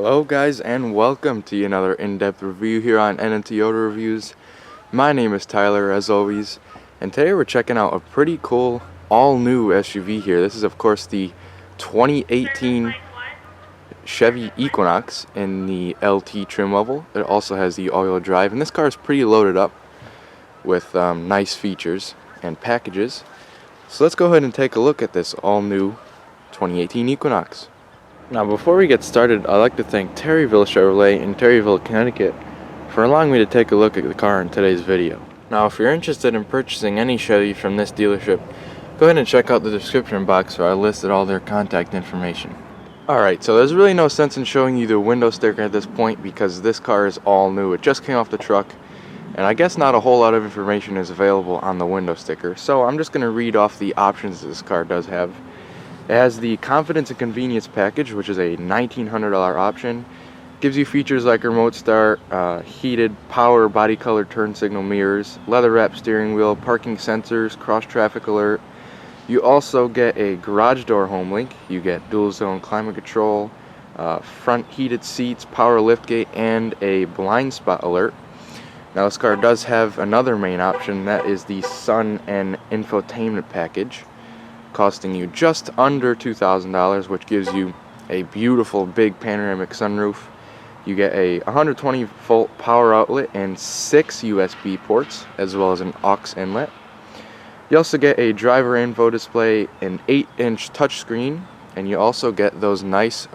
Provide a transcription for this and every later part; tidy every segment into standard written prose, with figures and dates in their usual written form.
Hello guys, and welcome to another in-depth review here on NNT Auto Reviews. My name is Tyler, as always, and today we're checking out a pretty cool all-new SUV here. This is of course the 2018 Chevy Equinox in the LT trim level. It also has the all-wheel drive, and this car is pretty loaded up with nice features and packages. So let's go ahead and take a look at this all-new 2018 Equinox. Now before we get started, I'd like to thank Terryville Chevrolet in Terryville, Connecticut for allowing me to take a look at the car in today's video. Now if you're interested in purchasing any Chevy from this dealership, go ahead and check out the description box where I listed all their contact information. Alright, so there's really no sense in showing you the window sticker at this point because this car is all new. It just came off the truck, and I guess not a whole lot of information is available on the window sticker. So I'm just going to read off the options this car does have. It has the Confidence and Convenience package, which is a $1,900 option. Gives you features like remote start, heated power body color turn signal mirrors, leather wrapped steering wheel, parking sensors, cross traffic alert. You also get a garage door home link. You get dual zone climate control, front heated seats, power liftgate, and a blind spot alert. Now this car does have another main option, that is the sun and infotainment package, costing you just under $2,000, which gives you a beautiful big panoramic sunroof. You get a 120 volt power outlet and 6 USB ports, as well as an aux inlet. You also get a driver info display, an 8-inch touchscreen, and you also get those nice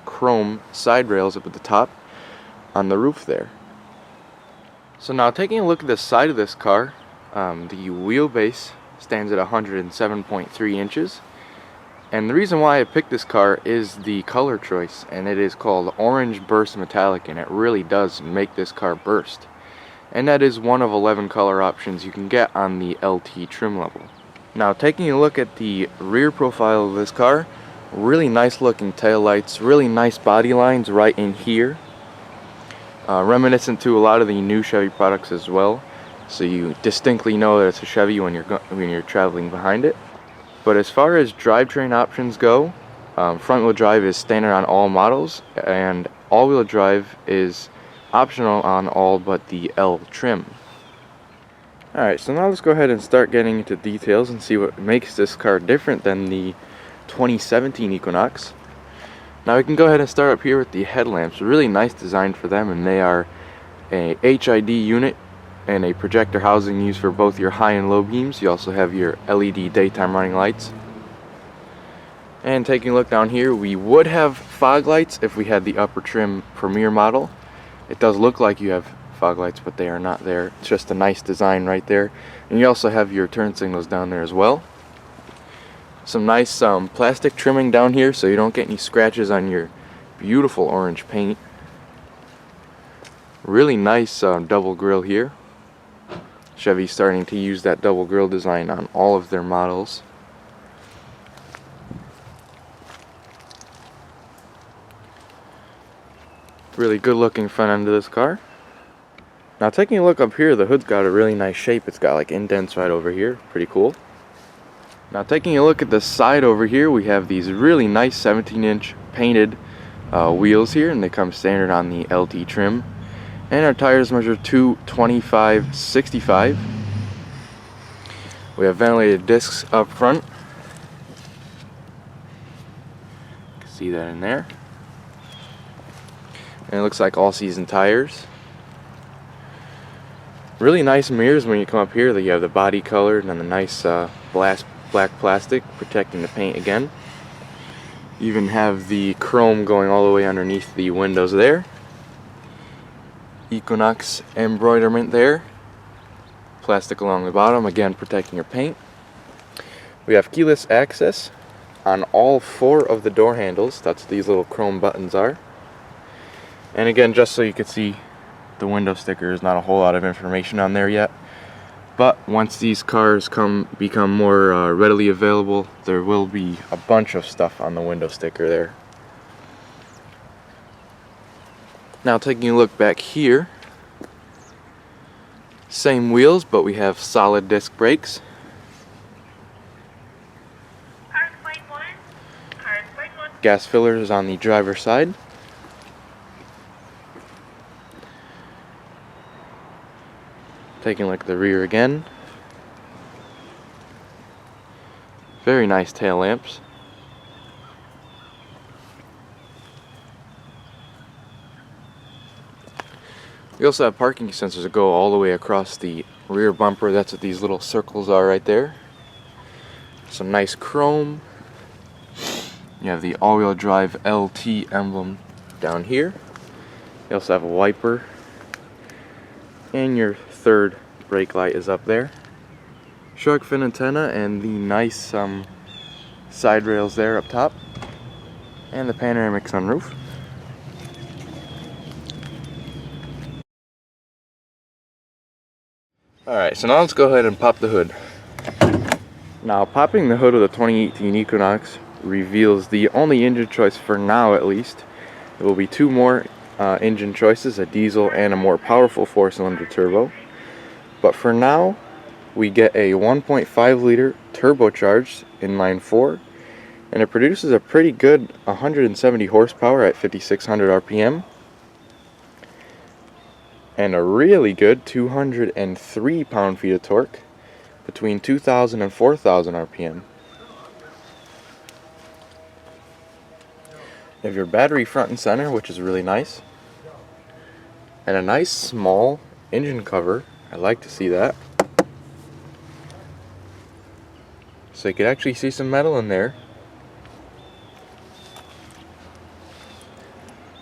chrome side rails up at the top on the roof there. So now taking a look at the side of this car, the wheelbase stands at 107.3 inches, and the reason why I picked this car is the color choice, and it is called Orange Burst Metallic, and it really does make this car burst, and that is one of 11 color options you can get on the LT trim level. Now taking a look at the rear profile of this car, really nice looking taillights, really nice body lines right in here, reminiscent to a lot of the new Chevy products as well. So you distinctly know that it's a Chevy when you're traveling behind it. But as far as drivetrain options go, front-wheel drive is standard on all models, and all-wheel drive is optional on all but the L trim. Alright, so now let's go ahead and start getting into details and see what makes this car different than the 2017 Equinox. Now we can go ahead and start up here with the headlamps. Really nice design for them, and they are a HID unit and a projector housing used for both your high and low beams. You also have your LED daytime running lights. And taking a look down here, we would have fog lights if we had the upper trim Premier model. It does look like you have fog lights, but they are not there. It's just a nice design right there. And you also have your turn signals down there as well. Some nice plastic trimming down here so you don't get any scratches on your beautiful orange paint. Really nice double grille here. Chevy's starting to use that double grille design on all of their models. Really good looking front end of this car. Now taking a look up here, the hood's got a really nice shape. It's got like indents right over here. Pretty cool. Now taking a look at the side over here, we have these really nice 17-inch painted wheels here, and they come standard on the LT trim. And our tires measure 225/65. We have ventilated discs up front. You can see that in there. And it looks like all-season tires. Really nice mirrors when you come up here. You have the body colored and then the nice black plastic protecting the paint again. You even have the chrome going all the way underneath the windows there. Equinox embroiderment there. Plastic along the bottom, again protecting your paint. We have keyless access on all 4 of the door handles. That's what these little chrome buttons are. And again, just so you can see, the window sticker is not a whole lot of information on there yet. But once these cars become more readily available, there will be a bunch of stuff on the window sticker there. Now taking a look back here, same wheels, but we have solid disc brakes. Gas fillers on the driver's side. Taking a look at the rear again. Very nice tail lamps. We also have parking sensors that go all the way across the rear bumper. That's what these little circles are right there. Some nice chrome. You have the all-wheel drive LT emblem down here. You also have a wiper. And your third brake light is up there. Shark fin antenna and the nice side rails there up top. And the panoramic sunroof. Alright, so now let's go ahead and pop the hood. Now, popping the hood of the 2018 Equinox reveals the only engine choice for now, at least. There will be two more engine choices, a diesel and a more powerful 4-cylinder turbo. But for now, we get a 1.5 liter turbocharged inline 4, and it produces a pretty good 170 horsepower at 5,600 RPM. And a really good 203 pound-feet of torque between 2,000 and 4,000 RPM. You have your battery front and center, which is really nice. And a nice small engine cover. I like to see that. So you can actually see some metal in there.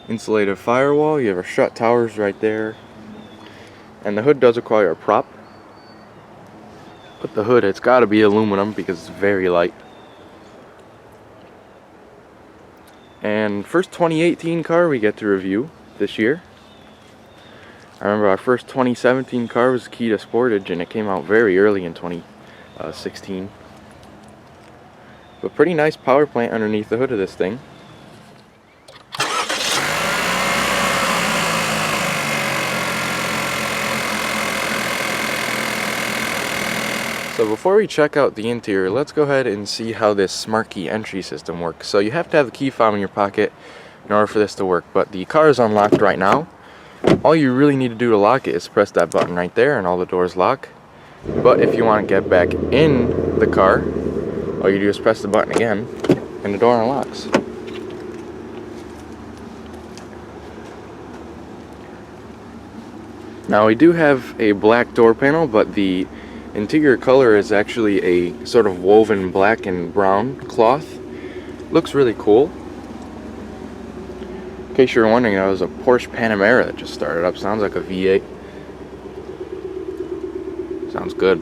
Insulated firewall. You have our strut towers right there. And the hood does require a prop. But the hood, it's got to be aluminum because it's very light. And first 2018 car we get to review this year. I remember our first 2017 car was Kia Sportage, and it came out very early in 2016. But pretty nice power plant underneath the hood of this thing. So before we check out the interior, let's go ahead and see how this smart key entry system works. So you have to have the key fob in your pocket in order for this to work, but the car is unlocked right now. All you really need to do to lock it is press that button right there and all the doors lock. But if you want to get back in the car, all you do is press the button again and the door unlocks. Now we do have a black door panel, but the interior color is actually a sort of woven black and brown cloth. Looks really cool. In case you're wondering, that was a Porsche Panamera that just started up. Sounds like a V8. Sounds good.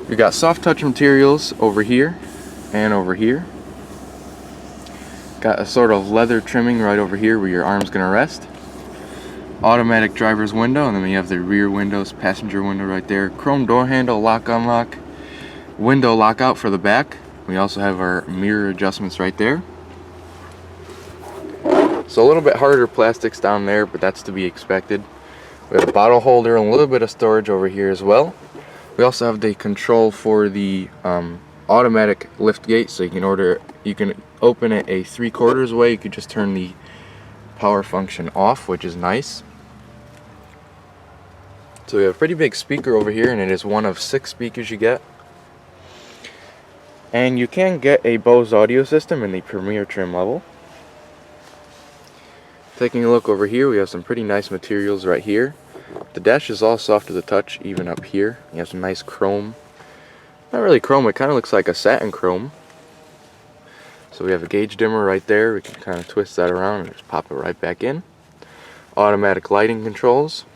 We got soft touch materials over here and over here. Got a sort of leather trimming right over here where your arm's gonna rest. Automatic driver's window, and then we have the rear windows, passenger window right there. Chrome door handle, lock unlock, window lockout for the back. We also have our mirror adjustments right there. So a little bit harder plastics down there, but that's to be expected. We have a bottle holder and a little bit of storage over here as well. We also have the control for the automatic lift gate, so you can open it a 3/4 way. You could just turn the power function off, which is nice. So we have a pretty big speaker over here, and it is one of 6 speakers you get. And you can get a Bose audio system in the Premier trim level. Taking a look over here, we have some pretty nice materials right here. The dash is all soft to the touch, even up here. You have some nice chrome. Not really chrome, it kind of looks like a satin chrome. So we have a gauge dimmer right there. We can kind of twist that around and just pop it right back in. Automatic lighting controls.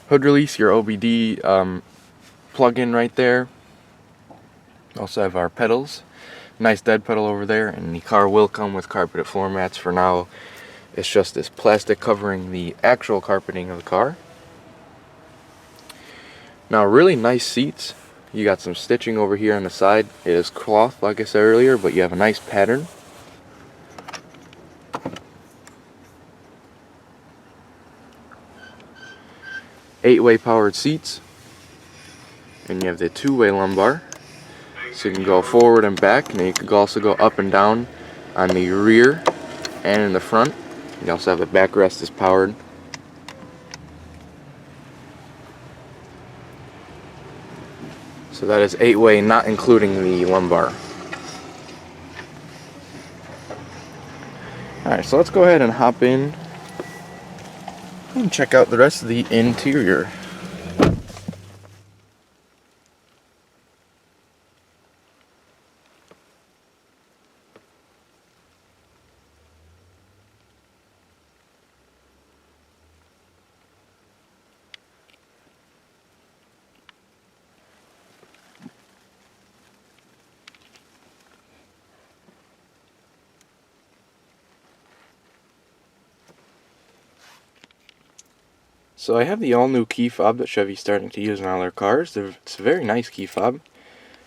Hood release, your AWD plug-in right there. Also have our pedals. Nice dead pedal over there, and the car will come with carpeted floor mats. For now, it's just this plastic covering the actual carpeting of the car. Now, really nice seats. You got some stitching over here on the side. It is cloth, like I said earlier, but you have a nice pattern. Eight-way powered seats. And you have the 2-way lumbar. So you can go forward and back, and then you can also go up and down on the rear and in the front. You also have the backrest is powered. So that is 8-way, not including the lumbar. Alright, so let's go ahead and hop in and check out the rest of the interior. So I have the all-new key fob that Chevy's starting to use in all their cars. It's a very nice key fob.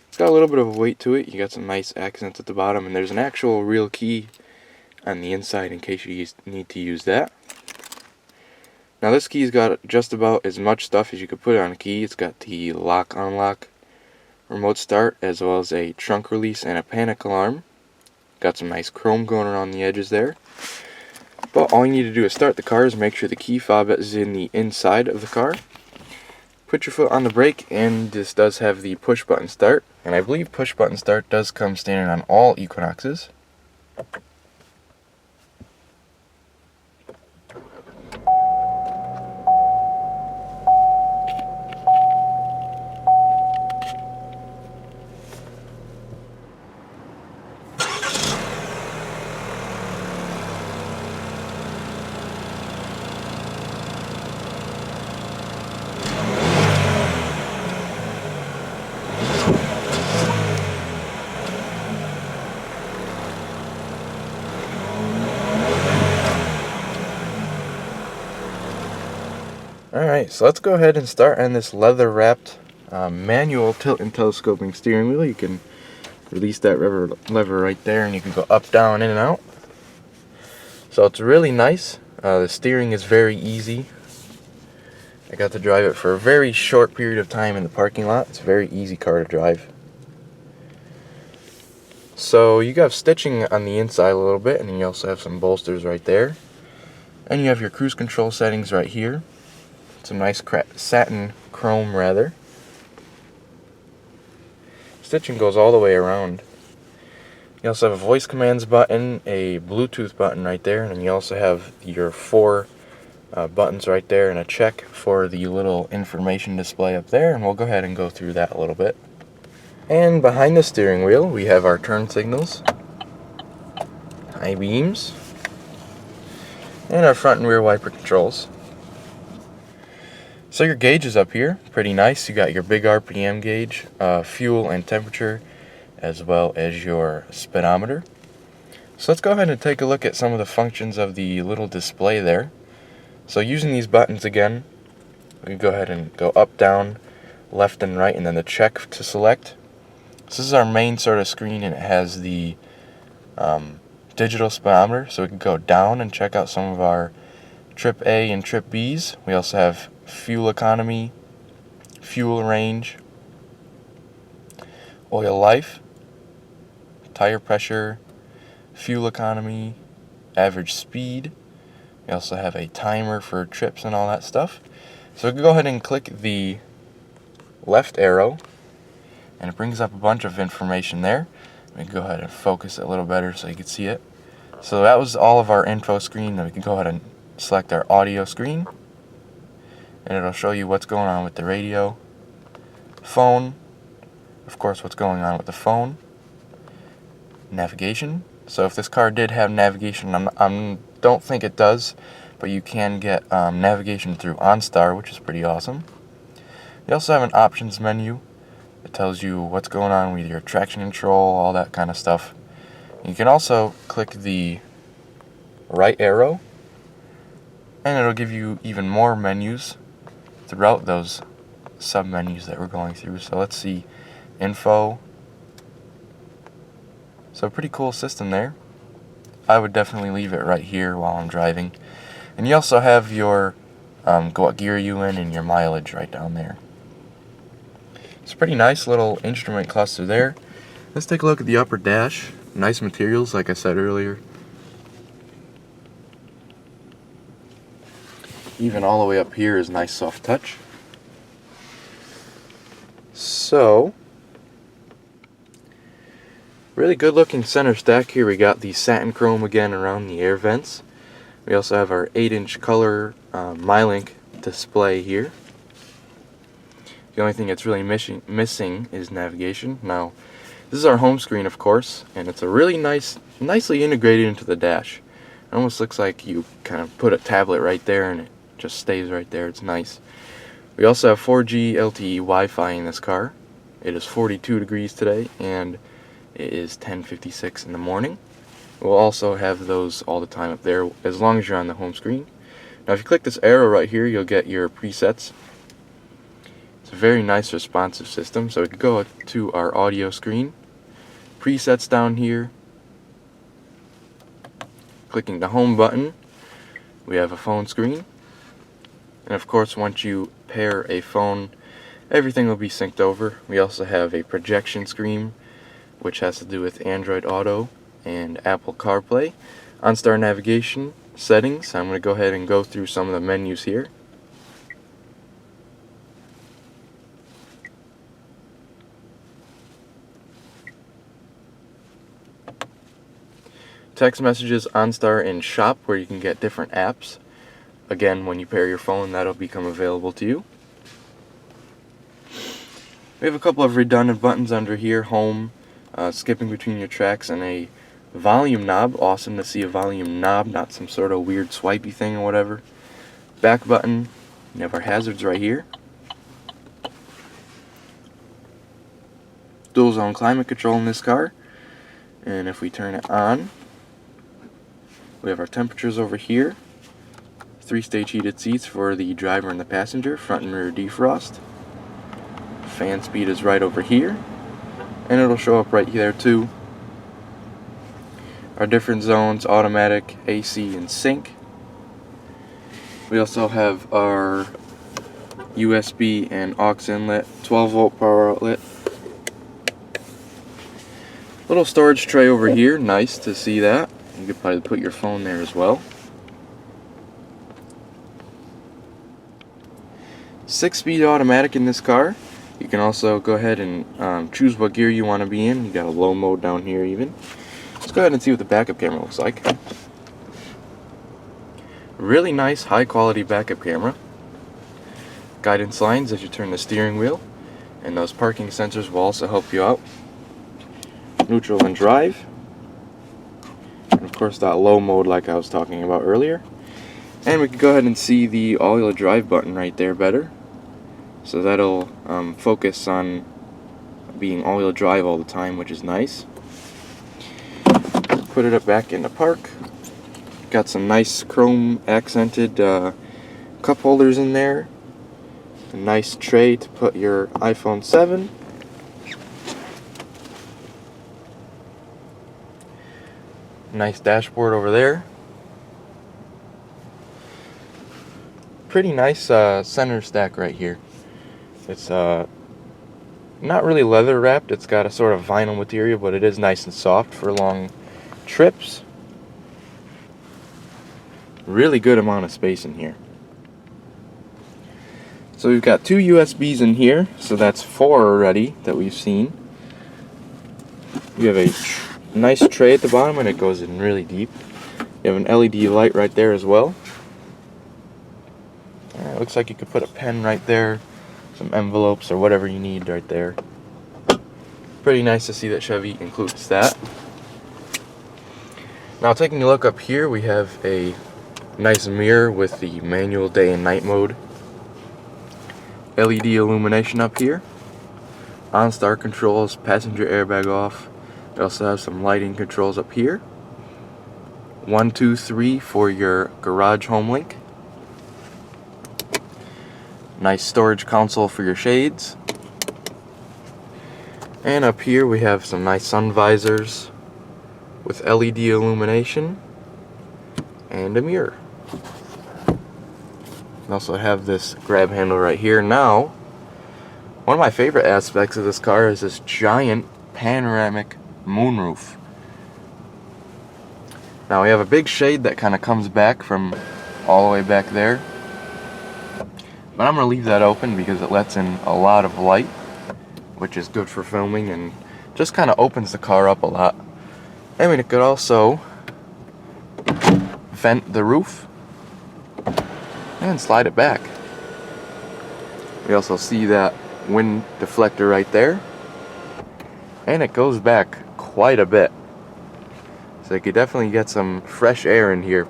It's got a little bit of a weight to it. You got some nice accents at the bottom, and there's an actual real key on the inside in case you need to use that. Now this key's got just about as much stuff as you could put on a key. It's got the lock-unlock remote start, as well as a trunk release and a panic alarm. Got some nice chrome going around the edges there. But all you need to do is start the car, is make sure the key fob is in the inside of the car. Put your foot on the brake, and this does have the push button start. And I believe push button start does come standard on all Equinoxes. Alright, so let's go ahead and start on this leather-wrapped manual tilt and telescoping steering wheel. You can release that lever right there, and you can go up, down, in, and out. So it's really nice. The steering is very easy. I got to drive it for a very short period of time in the parking lot. It's a very easy car to drive. So you got stitching on the inside a little bit, and then you also have some bolsters right there. And you have your cruise control settings right here. Some nice satin chrome rather. Stitching goes all the way around. You also have a voice commands button, a Bluetooth button right there, and then you also have your 4 buttons right there, and a check for the little information display up there, and we'll go ahead and go through that a little bit. And behind the steering wheel we have our turn signals, high beams, and our front and rear wiper controls. So your gauge is up here, pretty nice. You got your big RPM gauge, fuel and temperature, as well as your speedometer. So let's go ahead and take a look at some of the functions of the little display there. So using these buttons again, we can go ahead and go up, down, left and right, and then the check to select. So this is our main sort of screen, and it has the digital speedometer, so we can go down and check out some of our trip A and trip B's. We also have fuel economy, fuel range, oil life, tire pressure, fuel economy, average speed. We also have a timer for trips and all that stuff. So we can go ahead and click the left arrow, and it brings up a bunch of information there. We can go ahead and focus it a little better so you can see it. So that was all of our info screen. Then we can go ahead and select our audio screen, and it'll show you what's going on with the radio, phone, of course what's going on with the phone, navigation. So if this car did have navigation, I don't think it does, but you can get navigation through OnStar, which is pretty awesome. You also have an options menu. It tells you what's going on with your traction control, all that kind of stuff. You can also click the right arrow, and it'll give you even more menus throughout those sub-menus that we're going through. So let's see, info. So pretty cool system there. I would definitely leave it right here while I'm driving. And you also have your what gear you in and your mileage right down there. It's a pretty nice little instrument cluster there. Let's take a look at the upper dash. Nice materials, like I said earlier. Even all the way up here is nice soft touch. So Really good looking center stack here. We got the satin chrome again around the air vents. We also have our 8-inch color MyLink display here. The only thing that's really missing is navigation. Now, this is our home screen, of course, and it's a really nicely integrated into the dash. It almost looks like you kind of put a tablet right there and it just stays right there. It's nice. We also have 4G LTE Wi-Fi in this car. It is 42 degrees today, and it is 10:56 in the morning. We'll also have those all the time up there as long as you're on the home screen. Now, if you click this arrow right here, you'll get your presets. It's a very nice responsive system. So we could go to our audio screen. Presets down here. Clicking the home button, we have a phone screen. And of course, once you pair a phone, everything will be synced over. We also have a projection screen, which has to do with Android Auto and Apple CarPlay. OnStar navigation settings, I'm going to go ahead and go through some of the menus here. Text messages, OnStar, and Shop, where you can get different apps. Again, when you pair your phone, that'll become available to you. We have a couple of redundant buttons under here. Home, skipping between your tracks, and a volume knob. Awesome to see a volume knob, not some sort of weird swipey thing or whatever. Back button. We have our hazards right here. Dual zone climate control in this car. And if we turn it on, we have our temperatures over here. 3-stage heated seats for the driver and the passenger. Front and rear defrost. Fan speed is right over here. And it'll show up right there too. Our different zones, automatic, AC, and sync. We also have our USB and aux inlet, 12-volt power outlet. Little storage tray over here, nice to see that. You could probably put your phone there as well. 6-speed automatic in this car. You can also go ahead and choose what gear you want to be in. You got a low mode down here even. Let's go ahead and see what the backup camera looks like. Really nice, high quality backup camera. Guidance lines as you turn the steering wheel. And those parking sensors will also help you out. Neutral and drive. And of course that low mode like I was talking about earlier. And we can go ahead and see the all-wheel drive button right there better. So that'll focus on being all-wheel drive all the time, which is nice. Put it up back into park. Got some nice chrome accented cup holders in there. A nice tray to put your iPhone 7. Nice dashboard over there. Pretty nice center stack right here. It's not really leather wrapped. It's got a sort of vinyl material, but it is nice and soft for long trips. Really good amount of space in here. So we've got 2 USBs in here, so that's 4 already that we've seen. You have a nice tray at the bottom, and it goes in really deep. You have an LED light right there as well. It looks like you could put a pen right there, some envelopes or whatever you need right there. Pretty nice to see that Chevy includes that. Now taking a look up here, we have a nice mirror with the manual day and night mode. LED illumination up here. OnStar controls, passenger airbag off. We also have some lighting controls up here. 1, 2, 3 for your garage home link. Nice storage console for your shades. And up here we have some nice sun visors with LED illumination and a mirror. We also have this grab handle right here. Now, one of my favorite aspects of this car is this giant panoramic moonroof. Now we have a big shade that kind of comes back from all the way back there. But I'm going to leave that open because it lets in a lot of light, which is good for filming and Just kind of opens the car up a lot. I mean, it could also vent the roof and slide it back. We also see that wind deflector right there, and it goes back quite a bit, so you could definitely get some fresh air in here.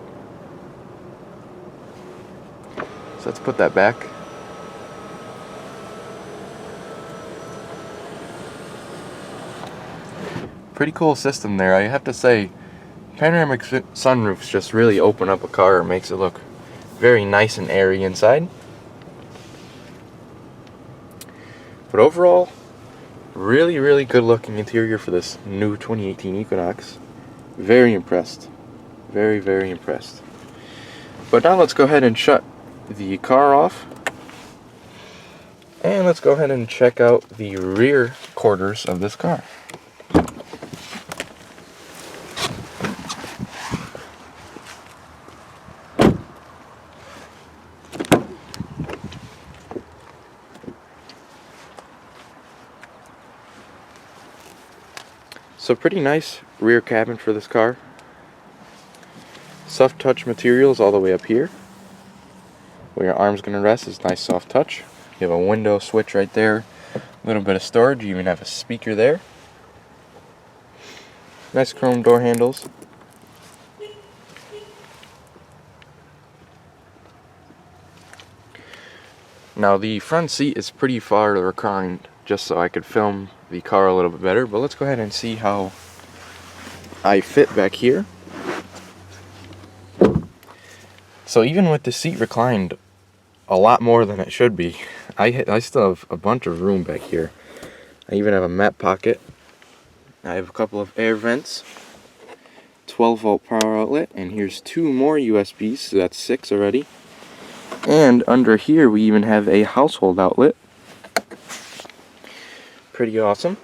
So let's put that back. Pretty cool system there, I have to say. Panoramic sunroofs just really open up a car and makes it look very nice and airy inside. But overall, really good looking interior for this new 2018 Equinox. Very impressed. Very impressed. But now let's go ahead and shut the car off. And let's go ahead and check out the rear quarters of this car. So pretty nice rear cabin for this car. Soft touch materials all the way up here. Where your arm's going to rest is nice soft touch. You have a window switch right there. A little bit of storage. You even have a speaker there. Nice chrome door handles. Now the front seat is pretty far reclined, just so I could film the car a little bit better, but let's go ahead and see how I fit back here. So even with the seat reclined a lot more than it should be, I still have a bunch of room back here. I even have a map pocket. I have a couple of air vents, 12-volt power outlet, and here's 2 more USBs, so that's 6 already. And under here we even have a household outlet. Pretty awesome.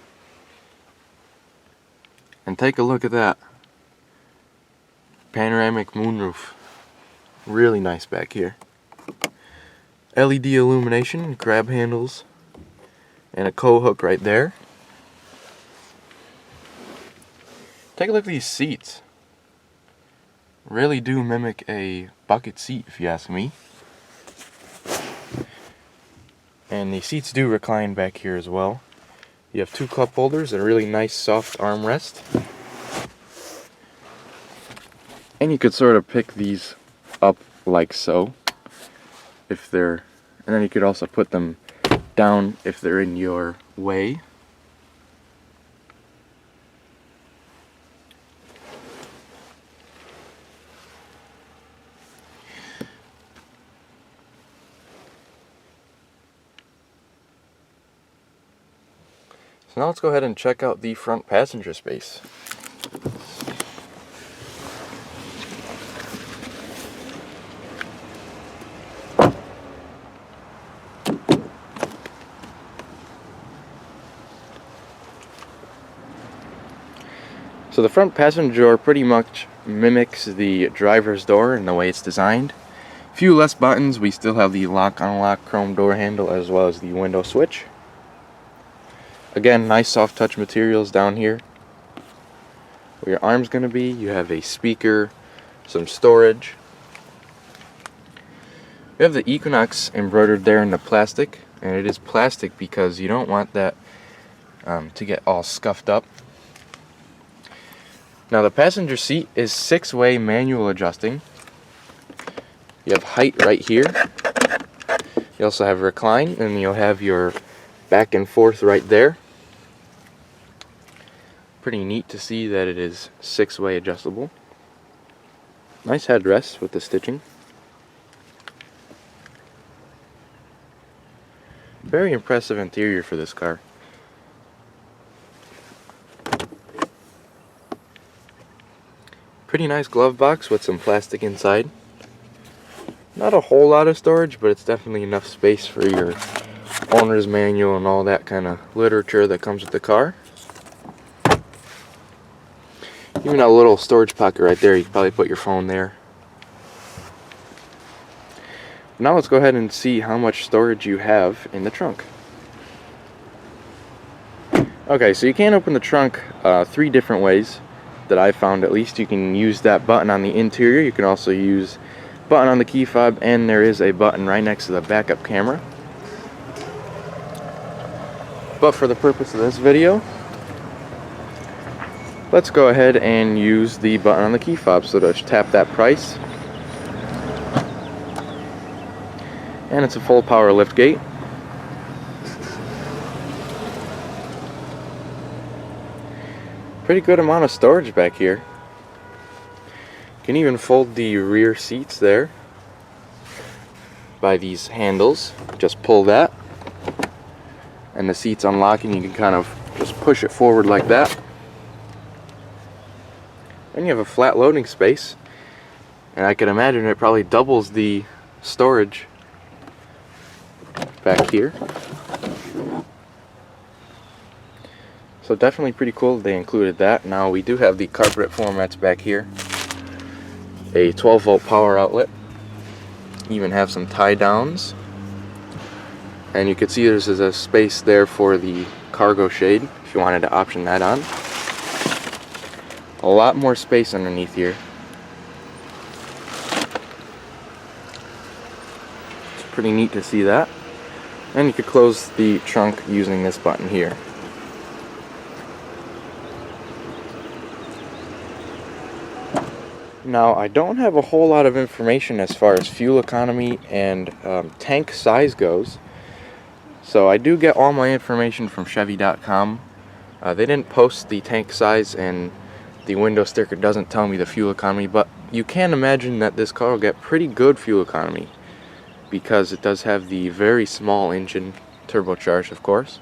And take a look at that. Panoramic moonroof. Really nice back here. LED illumination, grab handles, and a co-hook right there. Take a look at these seats. Really do mimic a bucket seat, if you ask me. And the seats do recline back here as well. You have 2 cup holders, a really nice soft armrest. And you could sort of pick these up like so, if they're, and then you could also put them down if they're in your way. So now let's go ahead and check out the front passenger space. So the front passenger door pretty much mimics the driver's door in the way it's designed. Few less buttons. We still have the lock unlock chrome door handle as well as the window switch. Again, nice soft touch materials down here. Where your arm's going to be, you have a speaker, some storage. We have the Equinox embroidered there in the plastic, and it is plastic because you don't want that to get all scuffed up. Now the passenger seat is 6-way manual adjusting. You have height right here. You also have recline, and you'll have your back and forth right there. Pretty neat to see that it is 6-way adjustable. Nice headrest with the stitching. Very impressive interior for this car. Pretty nice glove box with some plastic inside. Not a whole lot of storage, but it's definitely enough space for your owner's manual and all that kind of literature that comes with the car. Even a little storage pocket right there, you can probably put your phone there. Now let's go ahead and see how much storage you have in the trunk. Okay, so you can open the trunk 3 different ways that I found. At least you can use that button on the interior. You can also use button on the key fob, and there is a button right next to the backup camera. But for the purpose of this video, let's go ahead and use the button on the key fob. So to tap that price, and it's a full power lift gate. Pretty good amount of storage back here. You can even fold the rear seats there by these handles. Just pull that and the seats unlock, and you can kind of just push it forward like that. And you have a flat loading space, and I can imagine it probably doubles the storage back here. So definitely pretty cool that they included that. Now we do have the carburet formats back here. A 12-volt power outlet. Even have some tie downs. And you can see there's a space there for the cargo shade if you wanted to option that on. A lot more space underneath here. It's pretty neat to see that. And you could close the trunk using this button here. Now, I don't have a whole lot of information as far as fuel economy and tank size goes. So I do get all my information from Chevy.com. They didn't post the tank size, and the window sticker doesn't tell me the fuel economy, but you can imagine that this car will get pretty good fuel economy because it does have the very small engine, turbocharged of course.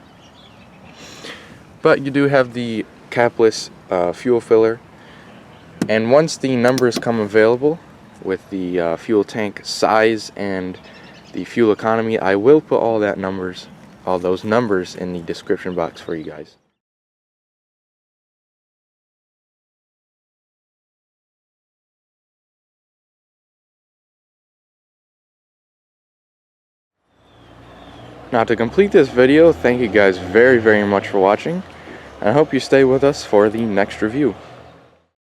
But you do have the capless fuel filler. And once the numbers come available with the fuel tank size and the fuel economy, I will put all those numbers in the description box for you guys. Now, to complete this video, thank you guys very much for watching. I hope you stay with us for the next review.